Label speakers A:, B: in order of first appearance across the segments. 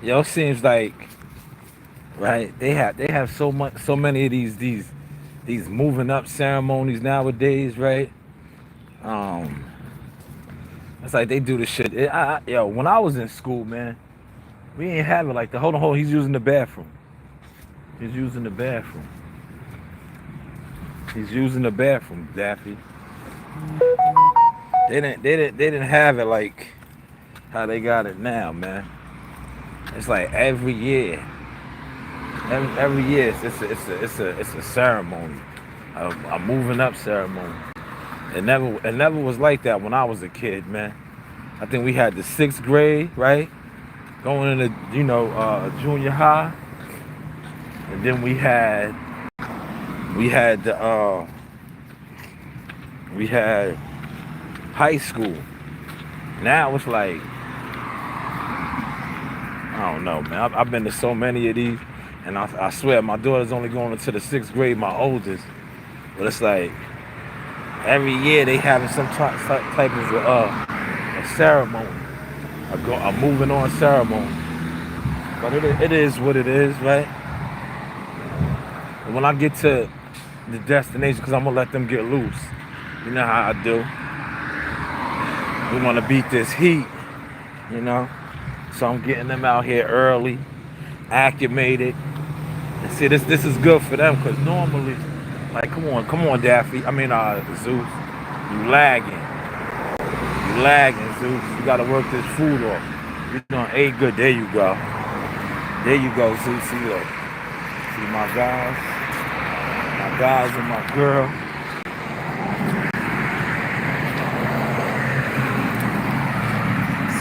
A: Yo, it seems like right they have so many of these moving up ceremonies nowadays, right? Um, it's like they do the shit. Yo, when I was in school, man, we ain't have it like the hold on, he's using the bathroom. He's using the bathroom. He's using the bathroom, Daffy. They didn't have it like how they got it now, man. It's like every year it's a ceremony, a moving up ceremony. It never was like that when I was a kid, man. I think we had the sixth grade, right? Going into junior high, and then we had we had high school. Now it's like I don't know, man. I've been to so many of these, and I swear my daughter's only going into the sixth grade, my oldest. But it's like every year they having some type of a ceremony, a moving on ceremony. But it is what it is, right? And when I get to the destination, because I'm gonna let them get loose. You know how I do. We want to beat this heat, you know. So I'm getting them out here early, acclimated. And see, this is good for them because normally, like, come on, Daffy. I mean, Zeus, you lagging, Zeus. You gotta work this food off. You're doing good. There you go, Zeus. See my guys and my girl.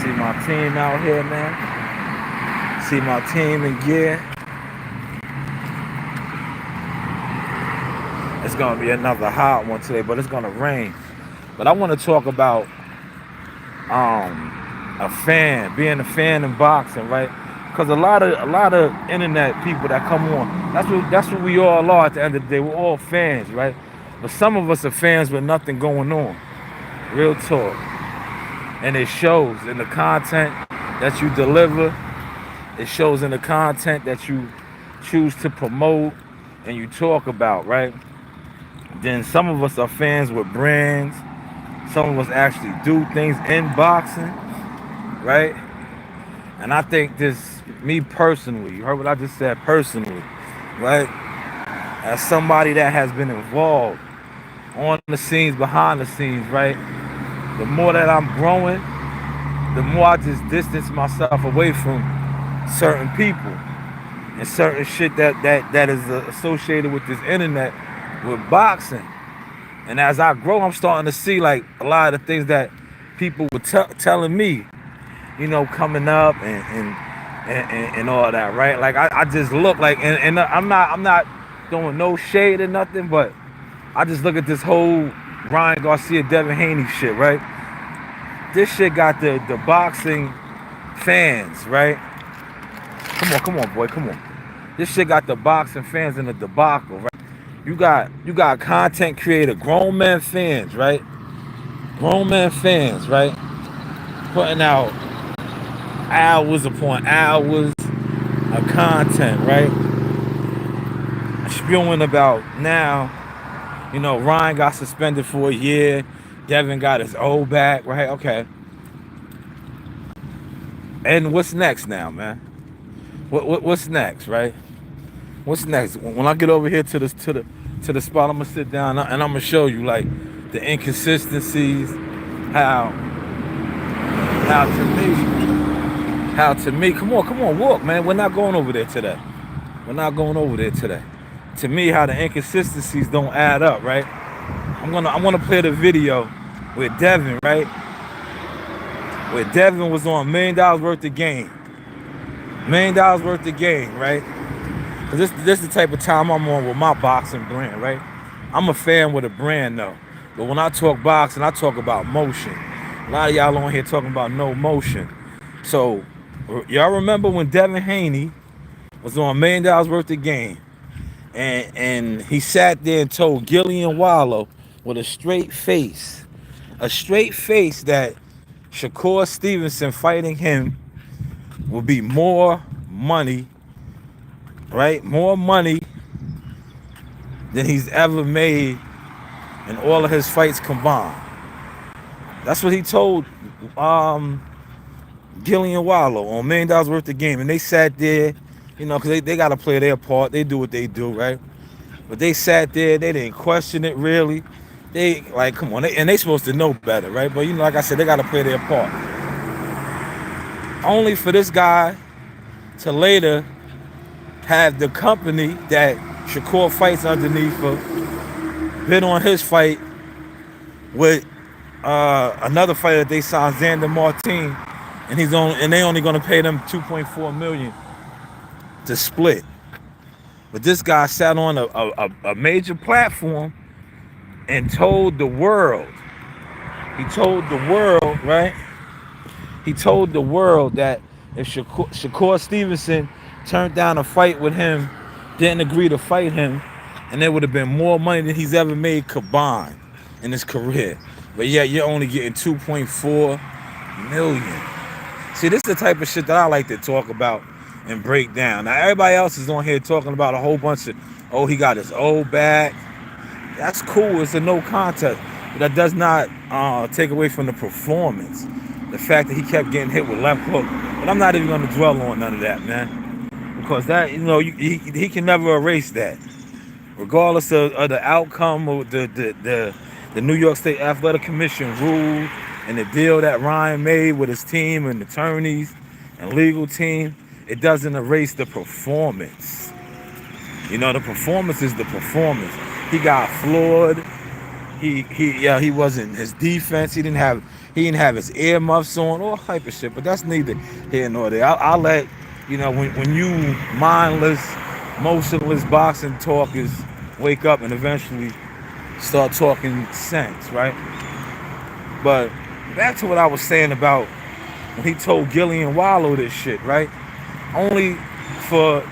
A: See my team out here, man. See my team in gear. It's gonna be another hot one today, but it's gonna rain. But I want to talk about being a fan in boxing, right? Because a lot of internet people that come on, that's what we all are at the end of the day. We're all fans, right? But some of us are fans with nothing going on. Real talk. And it shows in the content that you deliver. It shows in the content that you choose to promote and you talk about, right? Then some of us are fans with brands. Some of us actually do things in boxing, right? And I think this, me personally, you heard what I just said, personally, right? As somebody that has been involved on the scenes, behind the scenes, right? The more that I'm growing, the more I just distance myself away from certain people and certain shit that is associated with this internet, with boxing. And as I grow, I'm starting to see like a lot of the things that people were telling me, coming up and all that, right? Like I just look like, and I'm not throwing no shade or nothing, but I just look at this whole Ryan Garcia, Devin Haney shit, right? This shit got the boxing fans, right? Come on, boy, come on. This shit got the boxing fans in the debacle, right? You got content creator, grown man fans, right? Grown man fans, right? Putting out hours upon hours of content, right? Spewing about now, Ryan got suspended for a year. Devin got his O back, right? Okay. And what's next now, man? What's next, right? What's next? When I get over here to the spot, I'm gonna sit down and I'm gonna show you like the inconsistencies, how how to me, come on, walk, man. We're not going over there today. We're not going over there today. To me, how the inconsistencies don't add up, right? I'm gonna play the video with Devin, right? Where Devin was on $1 million worth of game. $1 million worth of game, right? Cause this is the type of time I'm on with my boxing brand, right? I'm a fan with a brand though. But when I talk boxing, I talk about motion. A lot of y'all on here talking about no motion. So y'all remember when Devin Haney was on $1 million worth of game, and he sat there and told Gillian Wallow with a straight face that Shakur Stevenson fighting him would be more money, right? More money than he's ever made in all of his fights combined. That's what he told Gillian Wallow on $1 million worth of game. And they sat there, you know, because they got to play their part. They do what they do, right? But they sat there. They didn't question it, really. They, like, come on. And they supposed to know better, right? But, you know, like I said, they got to play their part. Only for this guy to later have the company that Shakur fights underneath bid on his fight with another fighter that they signed, Xander Martin, and they only going to pay them $2.4 million to split. But this guy sat on a major platform and told the world. He told the world, right? He told the world that if Shakur Stevenson turned down a fight with him, didn't agree to fight him, and there would have been more money than he's ever made combined in his career. But yeah, you're only getting $2.4 million. See, this is the type of shit that I like to talk about and break down. Now, everybody else is on here talking about a whole bunch of, oh, he got his old back. That's cool. It's a no contest. But that does not take away from the performance. The fact that he kept getting hit with left hook. But I'm not even going to dwell on none of that, man. Because that, you know, he can never erase that. Regardless of the outcome of the New York State Athletic Commission rule and the deal that Ryan made with his team and attorneys and legal team, it doesn't erase the performance. You know, the performance is the performance. He got floored. He wasn't, his defense, he didn't have his earmuffs on, all type of shit. But that's neither here nor there. I'll let, you know, when you mindless, motionless boxing talkers wake up and eventually start talking sense, right? But back to what I was saying about when he told Gillian Wallow this shit, right? Only for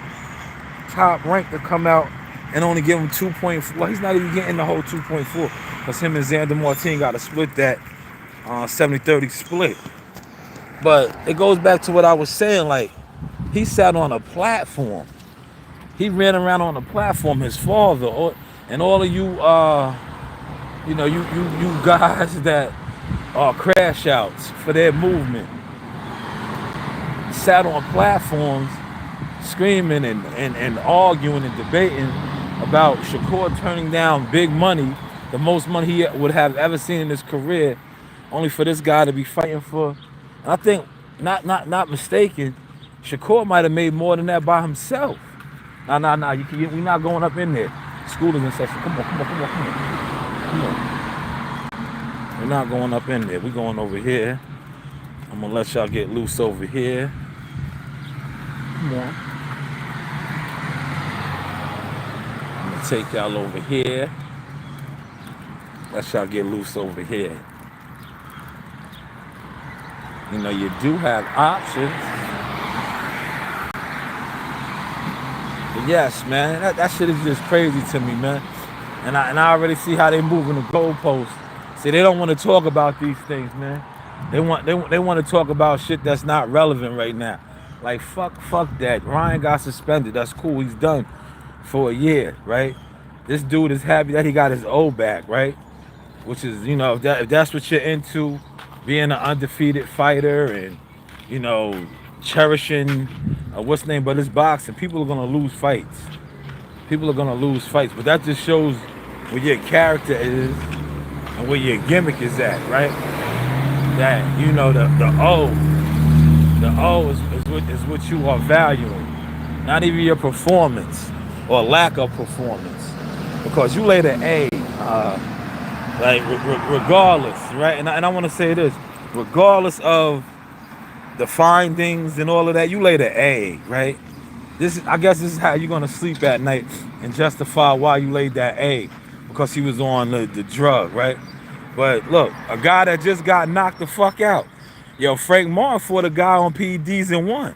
A: Top Rank to come out and only give him 2.4. Well, he's not even getting the whole 2.4 because him and Xander Martin got to split that 70-30 split. But it goes back to what I was saying, like, he sat on a platform. He ran around on a platform, his father, and all of you, you know, you guys that are crash outs for their movement, sat on platforms screaming and arguing and debating about Shakur turning down big money, the most money he would have ever seen in his career, only for this guy to be fighting for. And I think, not mistaken, Shakur might have made more than that by himself. Nah, we're not going up in there. School is in session. Come on. We're not going up in there. We're going over here. I'm gonna let y'all get loose over here. Come on. I'm gonna take y'all over here. Let y'all get loose over here. You know, you do have options. But yes, man, that shit is just crazy to me, man. And I already see how they moving the goalposts. See, they don't want to talk about these things, man. They want to talk about shit that's not relevant right now. Like fuck that. Ryan got suspended. That's cool. He's done for a year, right? This dude is happy that he got his O back, right? Which is, you know, if that's what you're into, being an undefeated fighter and, you know, cherishing what's the name but it's boxing, people are gonna lose fights. But that just shows where your character is and where your gimmick is at, right? That, you know, the O is what you are valuing, not even your performance or lack of performance, because you laid an A, like regardless, right? And I want to say this, regardless of the findings and all of that, you laid an A, right? I guess this is how you're gonna sleep at night and justify why you laid that A, because he was on the drug, right? But look, a guy that just got knocked the fuck out. Yo, Frank Martin fought a guy on PEDs and won.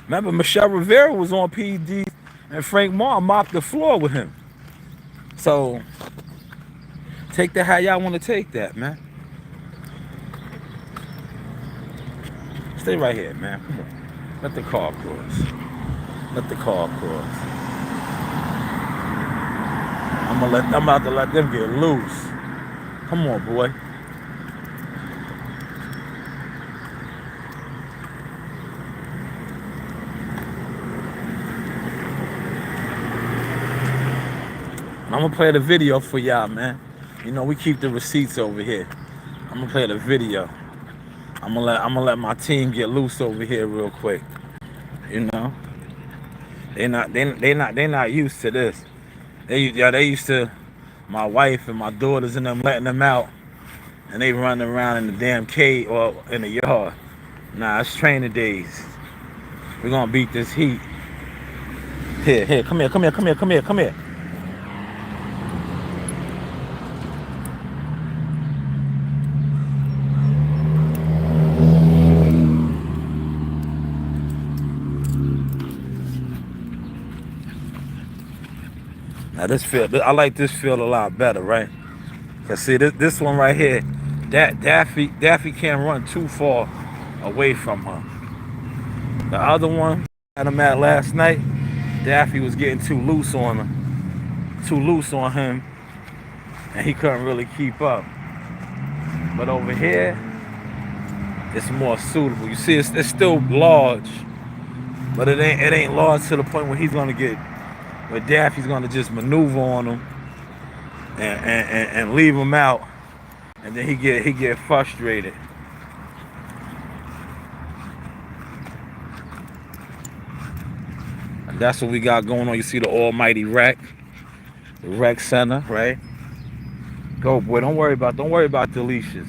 A: Remember, Michelle Rivera was on PEDs and Frank Martin mopped the floor with him. So, take that how y'all want to take that, man. Stay right here, man. Come on. Let the car cross. Let the car cross. I'm about to let them get loose. Come on, boy. I'm gonna play the video for y'all, man. You know, we keep the receipts over here. I'm gonna play the video. I'm gonna let my team get loose over here real quick. You know, they not used to this. They used to my wife and my daughters and them letting them out, and they running around in the damn cage or in the yard. Nah, it's training days. We're gonna beat this heat. Here, come here. Now I like this field a lot better, right? Cause see this one right here, that Daffy can't run too far away from her. The other one that I'm at last night, Daffy was getting too loose on him, and he couldn't really keep up. But over here, it's more suitable. You see, it's still large, but it ain't large to the point where Daffy's gonna just maneuver on him and leave him out, and then he get frustrated. And that's what we got going on. You see the almighty rec center, right? Go, boy. Don't worry about the leashes.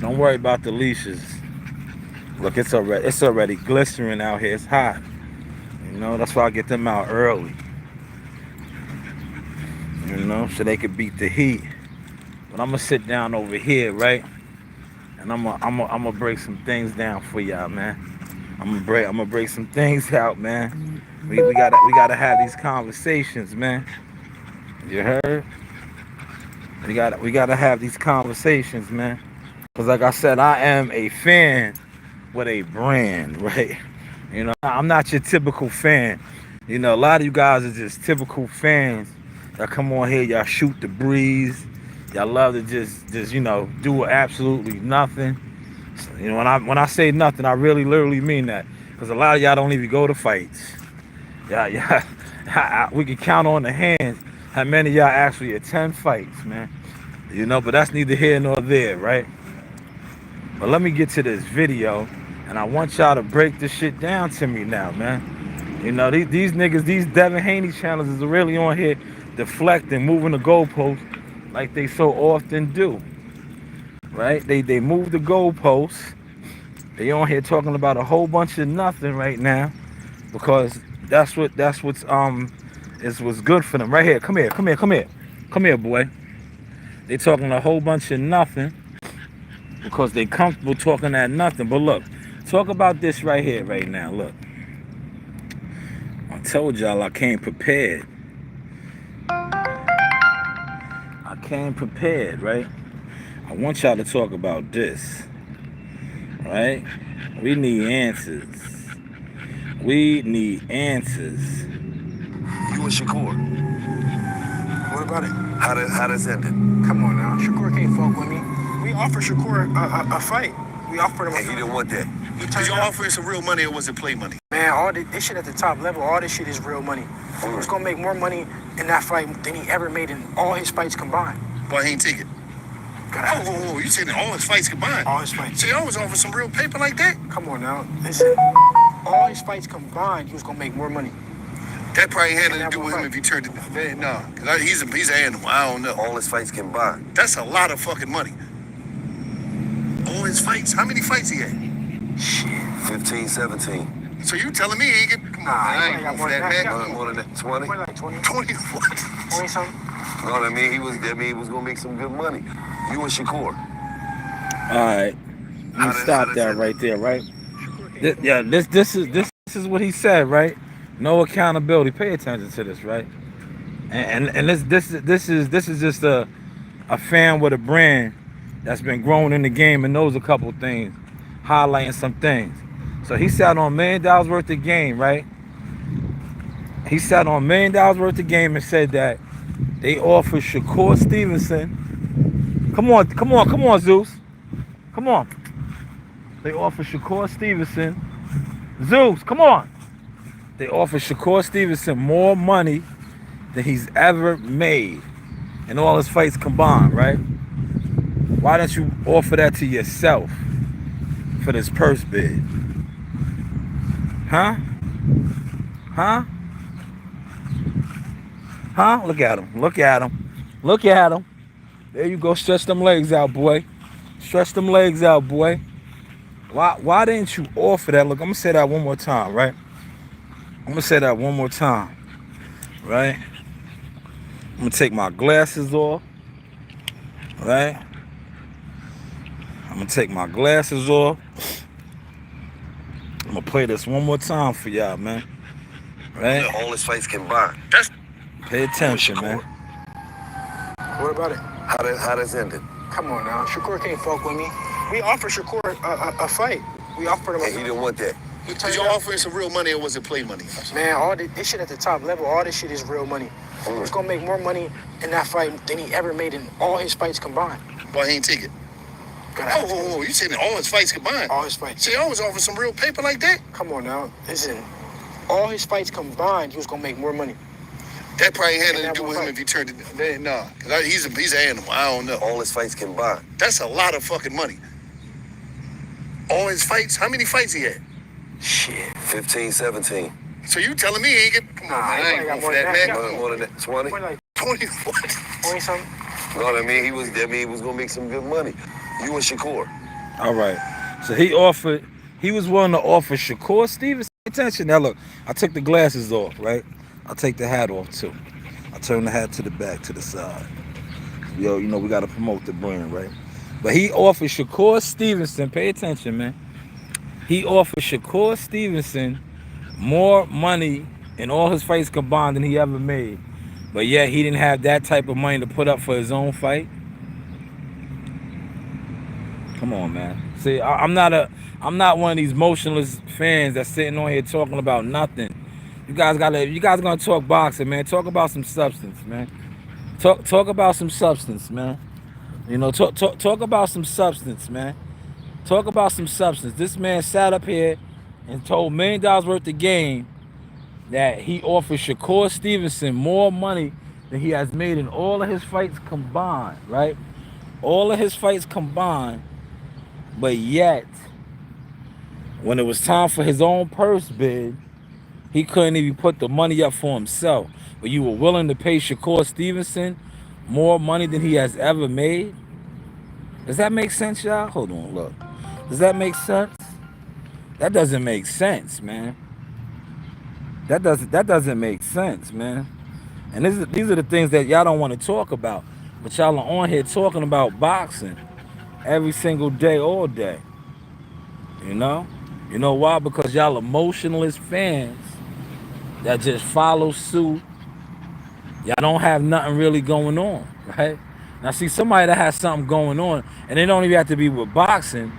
A: Don't worry about the leashes. Look, it's already glistering out here. It's hot. You know, that's why I get them out early. You know, so they could beat the heat. But I'm gonna sit down over here, right? And I'm gonna break some things down for y'all, man. I'm gonna break some things out, man. We gotta have these conversations, man. You heard? We gotta have these conversations, man. Cause like I said, I am a fan with a brand, right? You know, I'm not your typical fan. You know, a lot of you guys are just typical fans that come on here, y'all shoot the breeze. Y'all love to just you know, do absolutely nothing. So, you know, when I say nothing, I really literally mean that. Cause a lot of y'all don't even go to fights. Yeah, we can count on the hands how many of y'all actually attend fights, man. You know, but that's neither here nor there, right? But let me get to this video, and I want y'all to break this shit down to me now, man. You know, these niggas, these Devin Haney channels is really on here deflecting, moving the goalposts like they so often do, right? They move the goalposts. They on here talking about a whole bunch of nothing right now, because that's what's good for them right here. Come here, boy. They talking a whole bunch of nothing because they comfortable talking that nothing. But look, talk about this right here, right now. Look, I told y'all I came prepared. I came prepared, right? I want y'all to talk about this, right? We need answers. We need answers.
B: You and Shakur.
C: What about it?
B: How does that end?
C: Come on now. Shakur can't fuck with me. We offered Shakur a fight. We offered him a
B: And he didn't want that.
C: Did
B: y'all offering some real money or was it play money?
C: Man, all this shit at the top level, all this shit is real money. He was gonna make more money in that fight than he ever made in all his fights combined.
B: Why he ain't take it? Oh, you said all his fights combined?
C: All his fights.
B: So y'all was offering some real paper like that?
C: Come on now. Listen, all his fights combined, he was gonna make more money.
B: That probably had nothing to do with him if he turned it. Man, no, because he's an animal. I don't know.
D: All his fights combined.
B: That's a lot of fucking money. All his fights. How many fights he had?
D: 15, 17.
B: So you telling me he ain't get? Come on, I ain't going for that, man.
D: More than that, 20?
C: More like 20.
B: 20 what?
C: 20 something.
D: No, I mean he was gonna make some good money. You and Shakur.
A: All right, let me stop that right there, right? This is what he said, right? No accountability. Pay attention to this, right? And this is just a fan with a brand that's been growing in the game and knows a couple things, highlighting some things. So he sat on $1 million worth of game, right? He sat on $1 million worth of game and said that they offered Shakur Stevenson. Come on, Zeus. Come on. They offered Shakur Stevenson. Zeus, come on. They offered Shakur Stevenson more money than he's ever made in all his fights combined, right? Why don't you offer that to yourself for this purse bid? Huh? Huh? Huh? Look at him. Look at him. Look at him. There you go. Stretch them legs out, boy. Stretch them legs out, boy. Why didn't you offer that? Look, I'm going to say that one more time, right? I'm going to say that one more time, right? I'm going to take my glasses off, right? I'm going to take my glasses off. I'm going to play this one more time for y'all, man. Right?
D: All his fights combined.
A: Pay attention, man.
C: What about it?
D: How that's ended?
C: Come on now. Shakur can't fuck with me. We offered Shakur a fight. We offered him
D: And he didn't want that.
C: He
B: Did
C: turned
B: y'all
C: down.
B: offer him some real money or was it play money?
C: Man, all this shit at the top level, all this shit is real money. He's gonna make more money in that fight than he ever made in all his fights combined.
B: Why he ain't take it? Oh, you saying all his fights combined?
C: All his fights.
B: See, I was offering some real paper like that.
C: Come on now. Listen, all his fights combined, he was gonna make more money.
B: That probably had
C: In
B: to
C: that
B: do
C: one
B: with him
C: fight.
B: if he turned it. Man, nah, because he's an animal. I don't know.
D: All his fights combined.
B: That's a lot of fucking money. All his fights? How many fights he had?
C: Shit.
D: 15, 17.
B: So you telling me he ain't get? Come on,
C: Nah,
B: man,
C: he
B: I ain't
C: probably got
B: going for
C: more
B: that,
C: than
B: man.
C: that.
D: More than that. 20?
C: What, like
B: 20 what?
C: 20 something?
D: No, I mean, he was gonna make some good money. You and Shakur.
A: All right. So he was willing to offer Shakur Stevenson. Pay attention. Now look, I took the glasses off, right? I'll take the hat off too. I turn the hat to the back, to the side. Yo, you know, we got to promote the brand, right? But he offered Shakur Stevenson, pay attention, man. He offered Shakur Stevenson more money in all his fights combined than he ever made. But yet he didn't have that type of money to put up for his own fight. Come on, man. See, I'm not one of these motionless fans that's sitting on here talking about nothing. You guys gonna talk boxing, man. Talk about some substance, man. Talk about some substance, man. You know, talk about some substance, man. Talk about some substance. This man sat up here and told $1 million worth of game that he offered Shakur Stevenson more money than he has made in all of his fights combined, right? All of his fights combined. But yet, when it was time for his own purse bid, he couldn't even put the money up for himself. But you were willing to pay Shakur Stevenson more money than he has ever made? Does that make sense, y'all? Hold on, look. Does that make sense? That doesn't make sense, man. That doesn't make sense, man. And these are the things that y'all don't want to talk about. But y'all are on here talking about boxing every single day, all day. You know? You know why? Because y'all emotionless fans that just follow suit. Y'all don't have nothing really going on, right? Now see, somebody that has something going on, and it don't even have to be with boxing,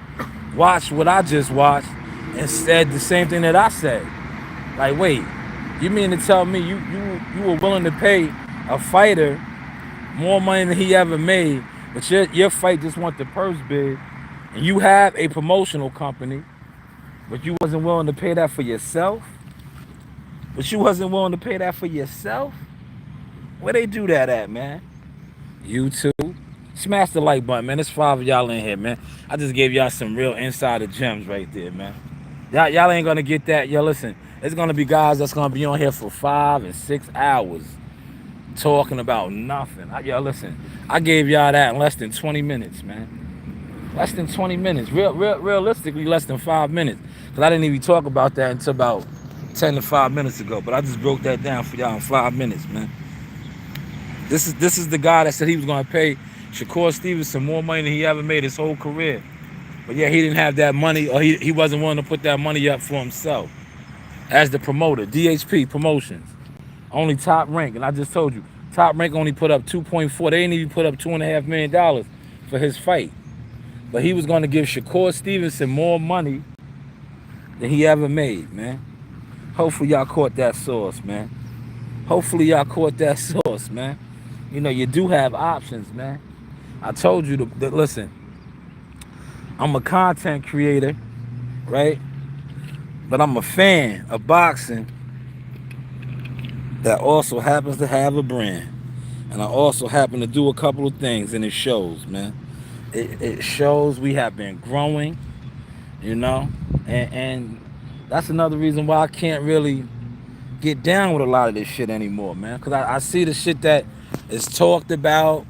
A: watch what I just watched and said the same thing that I said. Like, wait, you mean to tell me you were willing to pay a fighter more money than he ever made, but your fight just want the purse bid, and you have a promotional company, but you wasn't willing to pay that for yourself? But you wasn't willing to pay that for yourself? Where they do that at, man? YouTube. Smash the like button, man. There's 5 of y'all in here, man. I just gave y'all some real insider gems right there, man. Y'all ain't gonna get that. Yo, listen, it's gonna be guys that's gonna be on here for 5 and 6 hours talking about nothing. Yo, listen, I gave y'all that in less than 20 minutes, man. Less than 20 minutes. Realistically, less than 5 minutes. Because I didn't even talk about that until about 10 to 5 minutes ago. But I just broke that down for y'all in 5 minutes, man. This is the guy that said he was gonna pay Shakur Stevenson more money than he ever made his whole career. But yeah, he didn't have that money, or he wasn't willing to put that money up for himself. As the promoter, DHP Promotions. Only Top Rank, and I just told you, Top Rank only put up 2.4. They didn't even put up $2.5 million for his fight. But he was gonna give Shakur Stevenson more money than he ever made, man. Hopefully y'all caught that sauce, man. Hopefully y'all caught that source, man. You know, you do have options, man. I told you to listen, I'm a content creator, right? But I'm a fan of boxing that also happens to have a brand. And I also happen to do a couple of things, and it shows, man. It shows we have been growing, you know? And that's another reason why I can't really get down with a lot of this shit anymore, man. Because I see the shit that is talked about,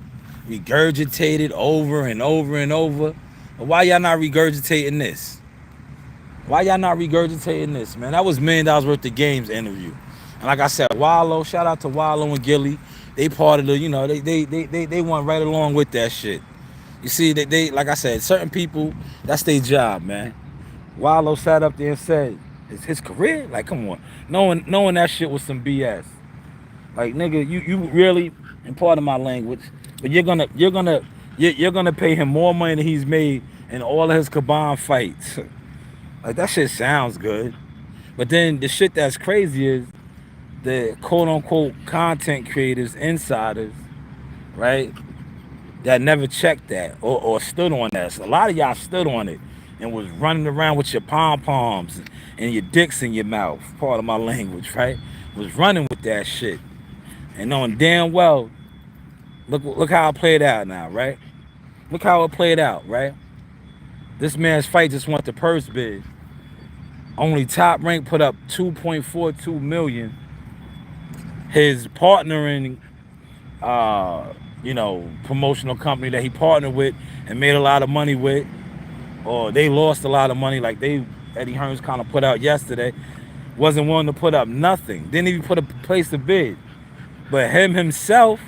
A: regurgitated over and over and over. But why y'all not regurgitating this? Why y'all not regurgitating this, man? That was $1 million worth of games interview. And like I said, Wallow, shout out to Wallow and Gilly. They part of the, you know, they went right along with that shit. You see, they like I said, certain people, that's their job, man. Wallow sat up there and said, "It's his career." Like, come on, knowing that shit was some BS. Like, nigga, you really, and part of my language, but you're gonna pay him more money than he's made in all of his Caban fights. Like, that shit sounds good, but then the shit that's crazy is the quote unquote content creators, insiders, right? That never checked that or stood on that. So a lot of y'all stood on it and was running around with your pom-poms and your dicks in your mouth, part of my language, right? Was running with that shit. And knowing damn well, look how it played out now, right? Look how it played out, right? This man's fight just went to purse bid. Only Top Rank put up 2.42 million. His partnering you know, promotional company that he partnered with and made a lot of money with, or they lost a lot of money, like Eddie Hearns kind of put out yesterday, wasn't willing to put up nothing. Didn't even put a place to bid. But him himself,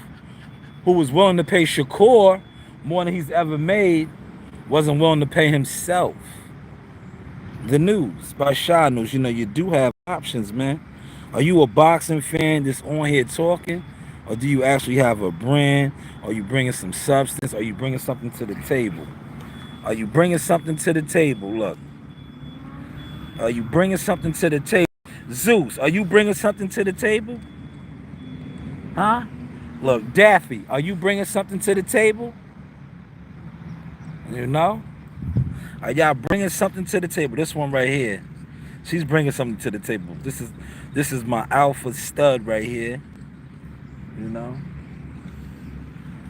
A: who was willing to pay Shakur more than he's ever made, wasn't willing to pay himself. The news by Shy News, you know, you do have options, man. Are you a boxing fan that's on here talking? Or do you actually have a brand? Are you bringing some substance? Are you bringing something to the table? Are you bringing something to the table? Look. Are you bringing something to the table? Zeus, are you bringing something to the table? Huh? Look, Daffy, are you bringing something to the table? You know? Are y'all bringing something to the table? This one right here. She's bringing something to the table. This is my alpha stud right here. You know,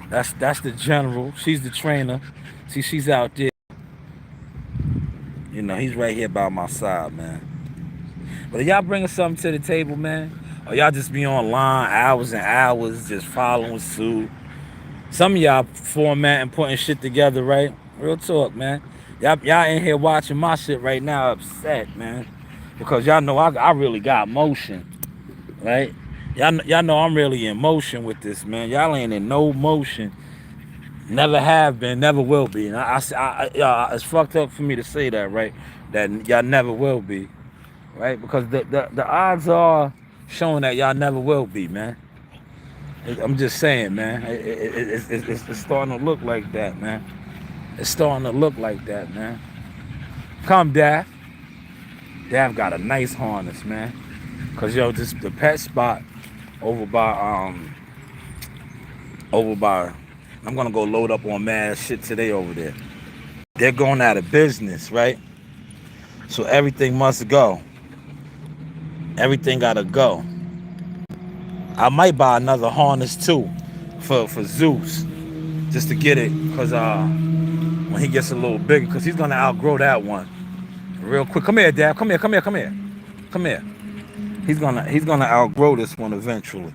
A: that's the general. She's the trainer. See, she's out there. You know, he's right here by my side, man. But are y'all bringing something to the table, man? Or y'all just be online hours and hours just following suit? Some of y'all formatting, putting shit together, right? Real talk, man. Y'all in here watching my shit right now upset, man. Because y'all know I really got motion, right? Y'all know I'm really in motion with this, man. Y'all ain't in no motion. Never have been, never will be. And it's fucked up for me to say that, right? That y'all never will be, right? Because the odds are showing that y'all never will be, man. I'm just saying, man. It's starting to look like that, man. It's starting to look like that, man. Come, Daff. Daff got a nice harness, man. Cause yo, this the pet spot over by I'm gonna go load up on mad shit today over there. They're going out of business, right? So everything must go. Everything gotta go. I might buy another harness too for Zeus, just to get it, cause when he gets a little bigger, cause he's gonna outgrow that one real quick. Come here, Dad. Come here. He's gonna outgrow this one eventually,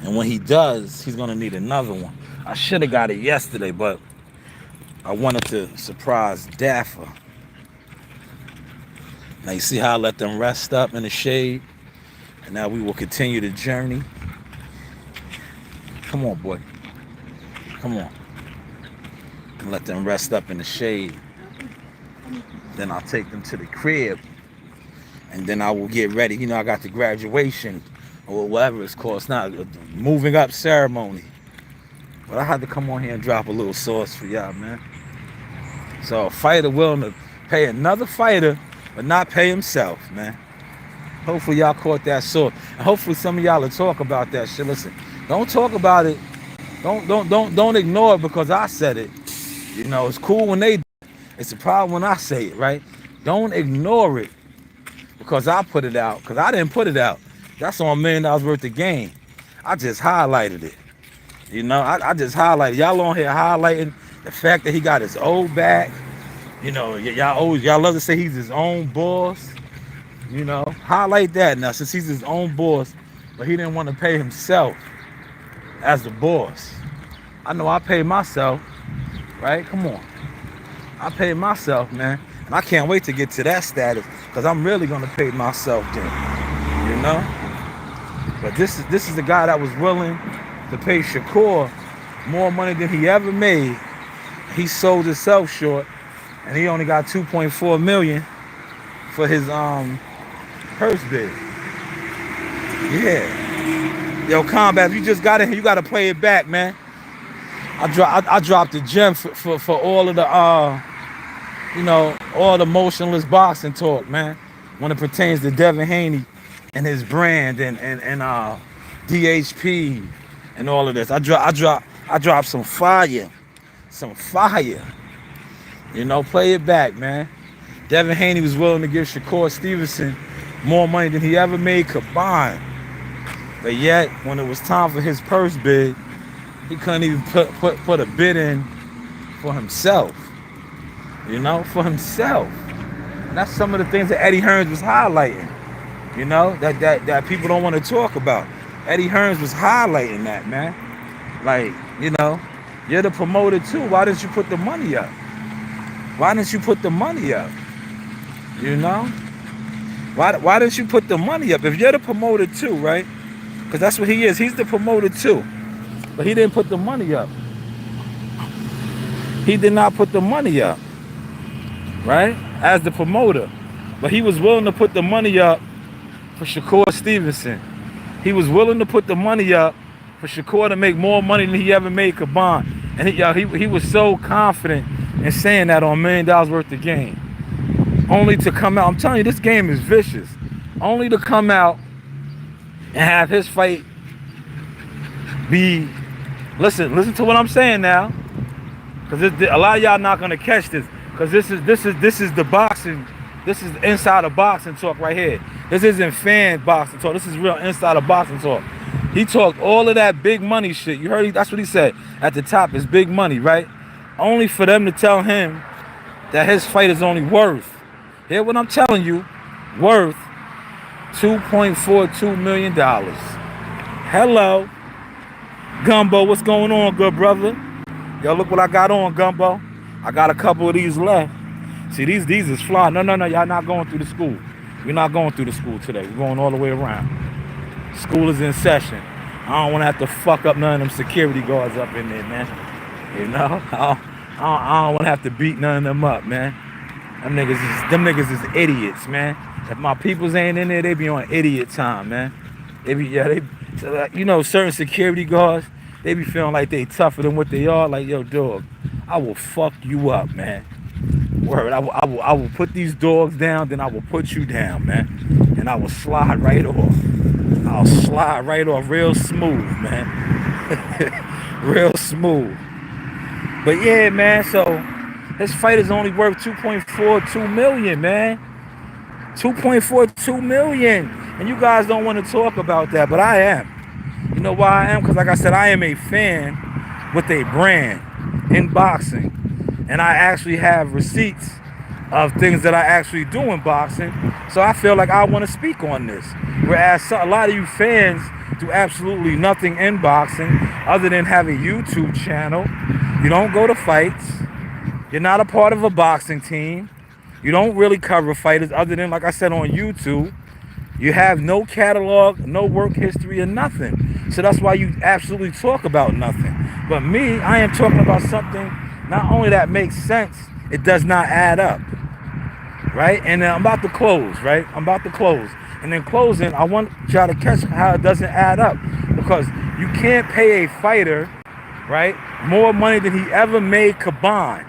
A: and when he does, he's gonna need another one. I should have got it yesterday, but I wanted to surprise Daffer. Now you see how I let them rest up in the shade, and now we will continue the journey. Come on, boy. Come on. And let them rest up in the shade. Then I'll take them to the crib. And then I will get ready. You know, I got the graduation or whatever it's called. It's not a moving up ceremony. But I had to come on here and drop a little sauce for y'all, man. So a fighter willing to pay another fighter, but not pay himself, man. Hopefully y'all caught that sort. And hopefully some of y'all will talk about that shit. Listen, don't talk about it. Don't ignore it because I said it. You know, it's cool when they do it. It's a problem when I say it, right? Don't ignore it because I put it out. Because I didn't put it out. That's on $1 million worth of game. I just highlighted it. You know, I just highlighted. Y'all on here highlighting the fact that he got his old back. You know, y'all love to say he's his own boss. You know, highlight that now since he's his own boss, but he didn't want to pay himself as the boss. I know I paid myself, right? Come on. I paid myself, man. And I can't wait to get to that status because I'm really going to pay myself then, you know? But this is the guy that was willing to pay Shakur more money than he ever made. He sold himself short and he only got $2.4 million for his purse bid. Yeah. Yo, Combat, if you just got in here, you got to play it back, man. I dropped a gem for all of the, you know, all the motionless boxing talk, man. When it pertains to Devin Haney and his brand and DHP and all of this. I dropped some fire. You know, play it back, man. Devin Haney was willing to give Shakur Stevenson more money than he ever made combined. But yet, when it was time for his purse bid, he couldn't even put a bid in for himself. You know, for himself. And that's some of the things that Eddie Hearns was highlighting. You know, that people don't want to talk about. Eddie Hearns was highlighting that, man. Like, you know, you're the promoter too. Why didn't you put the money up? Why didn't you put the money up? You know? Why didn't you put the money up? If you're the promoter too, right? Because that's what he is. He's the promoter too. But he didn't put the money up. He did not put the money up. Right? As the promoter. But he was willing to put the money up for Shakur Stevenson. He was willing to put the money up for Shakur to make more money than he ever made combined. And he was so confident in saying that on $1 million worth of game. Only to come out, I'm telling you, this game is vicious. Only to come out and have his fight be, listen to what I'm saying now. Because a lot of y'all not gonna catch this. Because this is the boxing, this is inside of boxing talk right here. This isn't fan boxing talk. This is real inside of boxing talk. He talked all of that big money shit. You heard that's what he said at the top. It's big money, right? Only for them to tell him that his fight is only worth, hear what I'm telling you, worth $2.42 million. Hello, Gumbo, what's going on, good brother? Yo, look what I got on, Gumbo. I got a couple of these left. See, these is fly. No, y'all not going through the school. We're not going through the school today. We're going all the way around. School is in session. I don't want to have to fuck up none of them security guards up in there, man. You know? I don't want to have to beat none of them up, man. Them niggas is idiots, man. If my peoples ain't in there, they be on idiot time, man. You know, certain security guards, they be feeling like they tougher than what they are. Like, yo, dog, I will fuck you up, man. Word, I will put these dogs down, then I will put you down, man. And I will slide right off. I'll slide right off real smooth, man. Real smooth. But yeah, man, so this fight is only worth $2.42 million, man. $2.42 million. And you guys don't want to talk about that, but I am. You know why I am? Because like I said, I am a fan with a brand in boxing. And I actually have receipts of things that I actually do in boxing. So I feel like I want to speak on this. Whereas a lot of you fans do absolutely nothing in boxing other than have a YouTube channel. You don't go to fights. You're not a part of a boxing team. You don't really cover fighters other than, like I said, on YouTube. You have no catalog, no work history, or nothing. So that's why you absolutely talk about nothing. But me, I am talking about something not only that makes sense, it does not add up. Right? And I'm about to close, right? I'm about to close. And in closing, I want y'all to catch how it doesn't add up. Because you can't pay a fighter, right, more money than he ever made combined.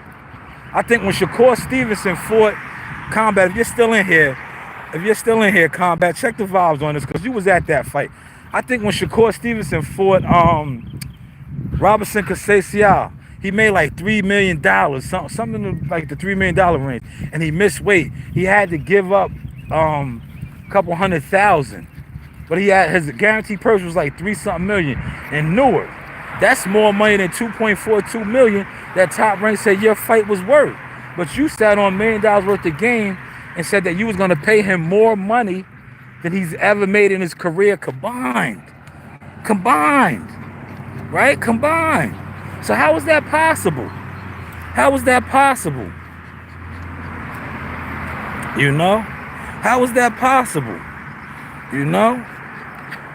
A: I think when Shakur Stevenson fought Combat, if you're still in here, if you're still in here, Combat, check the vibes on this because you was at that fight. I think when Shakur Stevenson fought Robinson Casasial, he made like $3 million, something like the $3 million range, and he missed weight. He had to give up a couple 100,000, but he had his guaranteed purse was like 3-something million in Newark. That's more money than 2.42 million that Top Rank said your fight was worth. But you sat on $1 million worth of game and said that you was gonna pay him more money than he's ever made in his career combined. Right? Combined. So how is that possible? How is that possible? You know? How is that possible? You know?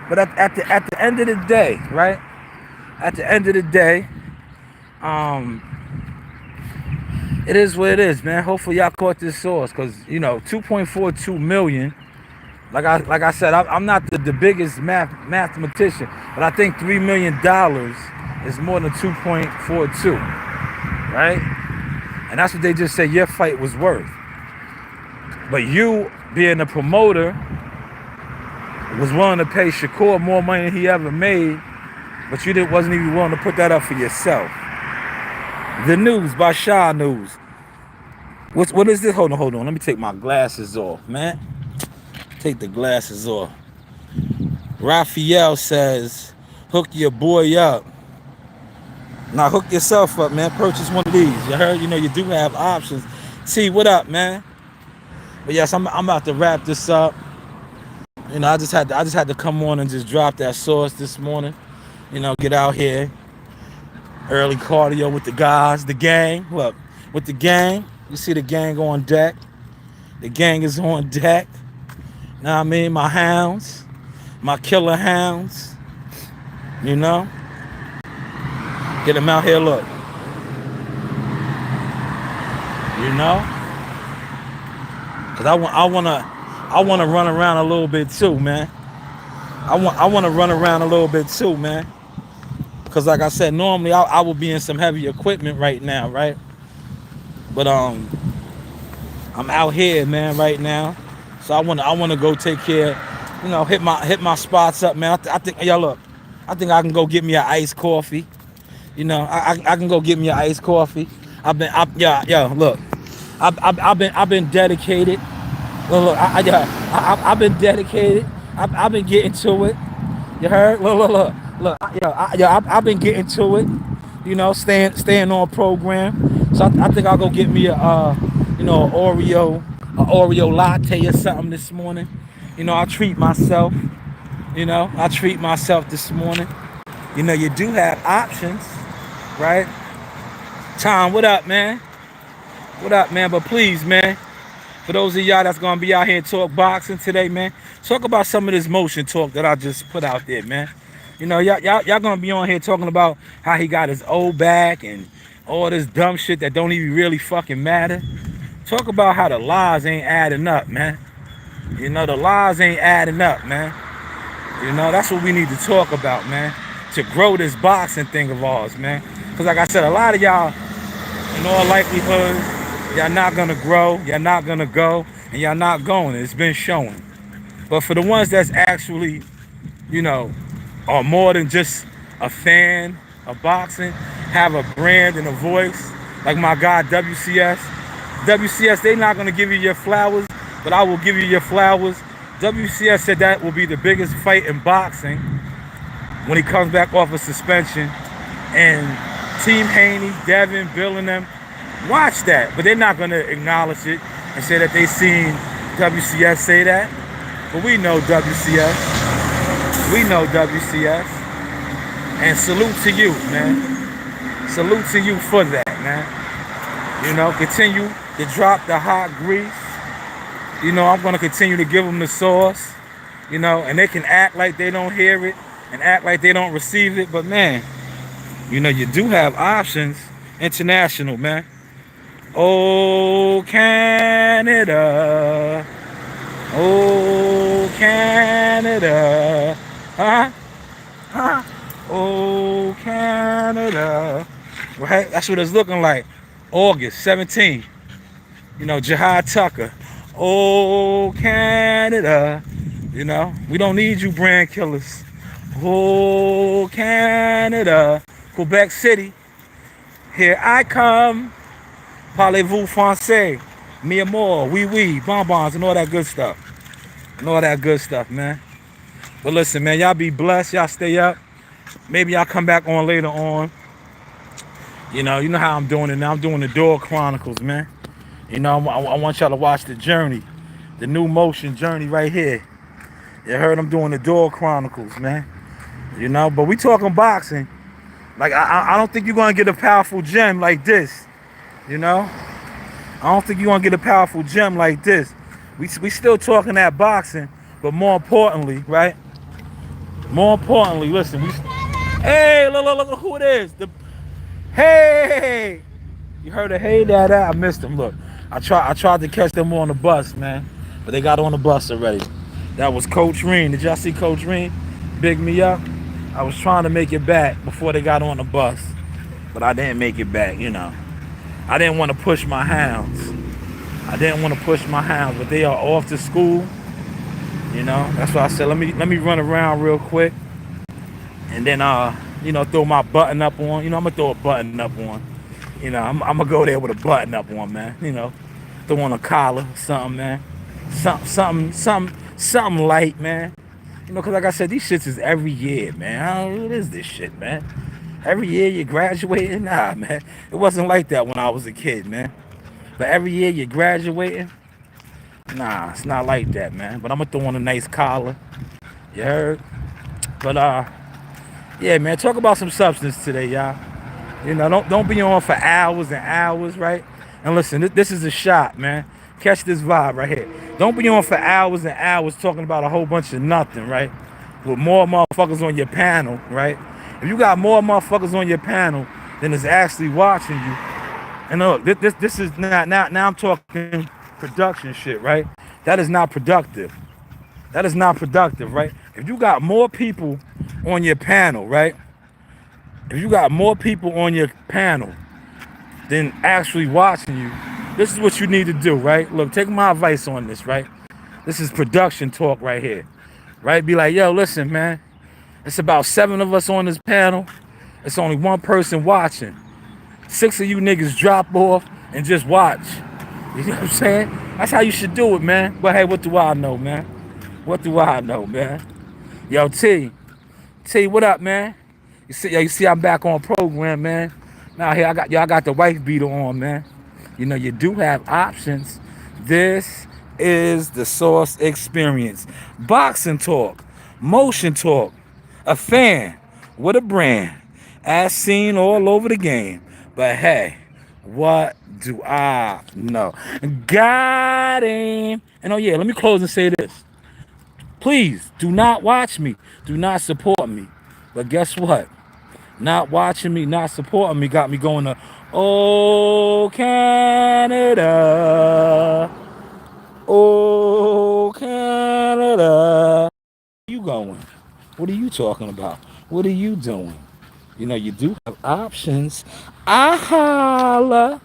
A: But at the end of the day, right? At the end of the day, it is what it is, man. Hopefully y'all caught this source, because, you know, 2.42 million. Like I said, I'm not the biggest mathematician, but I think $3 million is more than 2.42, right? And that's what they just said your fight was worth. But you, being a promoter, was willing to pay Shakur more money than he ever made, but you wasn't even willing to put that up for yourself. The news by Shaw News. What is this? Hold on. Let me take my glasses off, man. Take the glasses off. Raphael says, hook your boy up. Now hook yourself up, man. Purchase one of these. You heard? You know you do have options. See, what up, man? But yes, I'm about to wrap this up. You know, I just had to come on and just drop that source this morning. You know, get out here. Early cardio with the guys, the gang. Look, with the gang, you see the gang on deck. The gang is on deck. Know what I mean? My hounds, my killer hounds. You know? Get them out here, look. You know? Cause I wanna run around a little bit too, man. I wanna run around a little bit too, man. Cause like I said, normally I would be in some heavy equipment right now, right? But I'm out here, man, right now. So I wanna go take care, you know, hit my spots up, man. I think, y'all look, I think I can go get me an iced coffee. You know, I can go get me an iced coffee. I've been dedicated. Look, I've been dedicated. I've been getting to it. You heard? Look. I've been getting to it. You know, staying on program. So I think I'll go get me a Oreo latte or something this morning. You know, I treat myself. You know, I treat myself this morning. You know, you do have options, right? Tom, what up, man? What up, man? But please, man, for those of y'all that's gonna be out here and talk boxing today, man, talk about some of this motion talk that I just put out there, man. You know, y'all gonna be on here talking about how he got his old back and all this dumb shit that don't even really fucking matter. Talk about how the lies ain't adding up, man. You know, the lies ain't adding up, man. You know, that's what we need to talk about, man, to grow this boxing thing of ours, man. Because like I said, a lot of y'all, in all likelihood, y'all not gonna grow, y'all not gonna go, and y'all not going. It's been shown. But for the ones that's actually, you know, are more than just a fan of boxing, have a brand and a voice, like my guy WCS. WCS, they not gonna give you your flowers, but I will give you your flowers. WCS said that will be the biggest fight in boxing when he comes back off of suspension. And Team Haney, Devin, Bill, and them, watch that, but they're not gonna acknowledge it and say that they seen WCS say that. But we know WCS. We know WCS. And salute to you, man. Salute to you for that, man. You know, continue to drop the hot grease. You know, I'm gonna continue to give them the sauce. You know, and they can act like they don't hear it and act like they don't receive it. But man, you know, you do have options international, man. Oh, Canada. Oh, Canada. Huh? Oh, Canada. Right? That's what it's looking like. August 17th. You know, Jihad Tucker. Oh, Canada. You know, we don't need you brand killers. Oh, Canada. Quebec City. Here I come. Parlez-vous français? Mi amor, oui, oui, bonbons, and all that good stuff. And all that good stuff, man. But listen, man, y'all be blessed. Y'all stay up. Maybe y'all come back on later on. You know how I'm doing it now. I'm doing the Door Chronicles, man. You know, I want y'all to watch the journey. The new motion journey right here. You heard I'm doing the Door Chronicles, man. You know, but we talking boxing. Like, I don't think you're going to get a powerful gem like this. You know? I don't think you're going to get a powerful gem like this. We still talking that boxing, but more importantly, right? More importantly, listen, hey, look who it is. Hey! You heard a hey that I missed them. Look, I tried to catch them on the bus, man. But they got on the bus already. That was Coach Reen. Did y'all see Coach Reen big me up? I was trying to make it back before they got on the bus. But I didn't make it back, you know. I didn't want to push my hounds. But they are off to school. You know, that's why I said let me run around real quick. And then you know, throw my button up on. You know, I'm gonna throw a button up on. You know, I'm gonna go there with a button up on, man. You know, throw on a collar, something, man. Something light, man. You know, cause like I said, these shits is every year, man. What is this shit, man? Every year you graduating? Nah, man. It wasn't like that when I was a kid, man. But every year you're graduating? Nah, it's not like that, man. But I'm gonna throw on a nice collar. You heard? But yeah, man, talk about some substance today, y'all. You know, don't be on for hours and hours, right? And listen, this is a shot, man. Catch this vibe right here. Don't be on for hours and hours talking about a whole bunch of nothing, right? With more motherfuckers on your panel, right? If you got more motherfuckers on your panel than is actually watching you, and look, this is now I'm talking production shit, right? That is not productive. That is not productive, right? If you got more people on your panel, right? If you got more people on your panel than actually watching you, this is what you need to do, right? Look, take my advice on this, right? This is production talk right here, right? Be like, yo, listen, man. It's about 7 of us on this panel. It's only 1 person watching. 6 of you niggas drop off and just watch. You know what I'm saying? That's how you should do it, man. But hey, what do I know, man? What do I know, man? Yo, T, what up, man? You see, I'm back on program, man. Now here, I got the wife beater on, man. You know, you do have options. This is the Source Experience. Boxing talk, motion talk, a fan with a brand, as seen all over the game. But hey, what do I know? Got him. And oh yeah, let me close and say this. Please do not watch me. Do not support me. But guess what? Not watching me, not supporting me got me going to, oh, Canada. Oh, Canada. Where you going? What are you talking about? What are you doing? You know, you do have options. I holla.